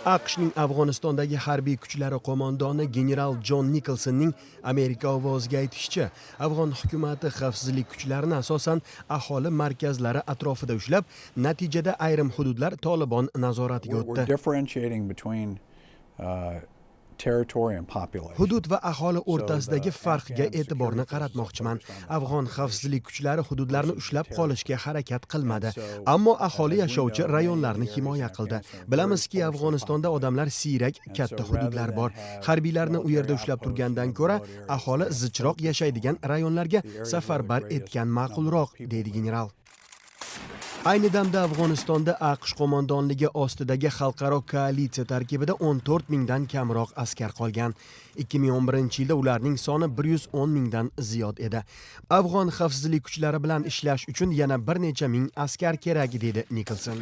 AQShning Afg'onistondagi harbiy kuchlari qo'mondoni general Jon Nikolsonning Amerika ovoziga aytishicha, Afg'on hukumati xavfsizlik kuchlarini asosan aholi markazlari atrofida ushlab, natijada ayrim hududlar Tolibon nazoratiga o'tdi. Hudud va aholi o'rtasidagi farqga e'tiborni qaratmoqchiman. Afg'on xavfsizlik kuchlari hududlarni ushlab qolishga harakat qilmadi, ammo aholi yashovchi rayonlarni himoya qildi. Bilamizki, Afg'onistonda odamlar siyrak, katta hududlar bor. Harbiylarni u yerda ushlab turgandan ko'ra, aholi zichroq yashaydigan rayonlarga safarbar etgan ma'qulroq, deydi general. Ayni damda Afg'onistonda AQSh qo'mondonligi ostidagi xalqaro koalitsiya tarkibida 14 mingdan kamroq askar qolgan. 2011-yilda ularning soni 110 mingdan ziyod edi. Afg'on xavfsizlik kuchlari bilan ishlash uchun yana bir necha ming askar kerak, dedi Nikolson.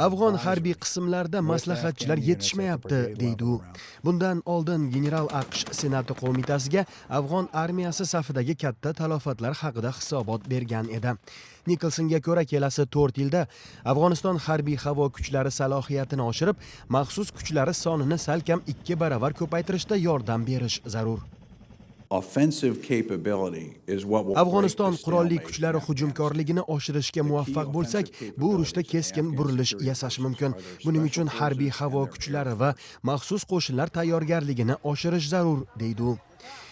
Afg'on harbiy qismlarida maslahatchilar yetishmayapti, deydi u. Bundan oldin general AQSh Senati qo'mitasiga Afg'on armiyasi safidagi katta talofatlar haqida hisobot bergan edi. Nikolsonga ko'ra, kelasi 4 yilda Afg'oniston harbiy havo kuchlari salohiyatini oshirib, maxsus kuchlari sonini salkam 2 baravar ko'paytirishda yordam berish zarur. Afg'oniston qurolli kuchlari hujumkorligini oshirishga muvaffaq bo'lsak, bu urushda keskin burilish yasash mumkin. Buning uchun harbiy havo kuchlari va maxsus qo'shinlar tayyorgarligini oshirish zarur, deydi u.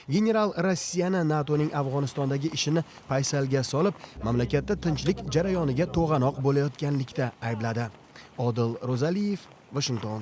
General Rossiyani NATOning Afg'onistondagi ishini paysalga solib, mamlakatda tinchlik jarayoniga to'g'anoq bo'layotganlikda aybladi. Odil Ro'zaliyev, Washington.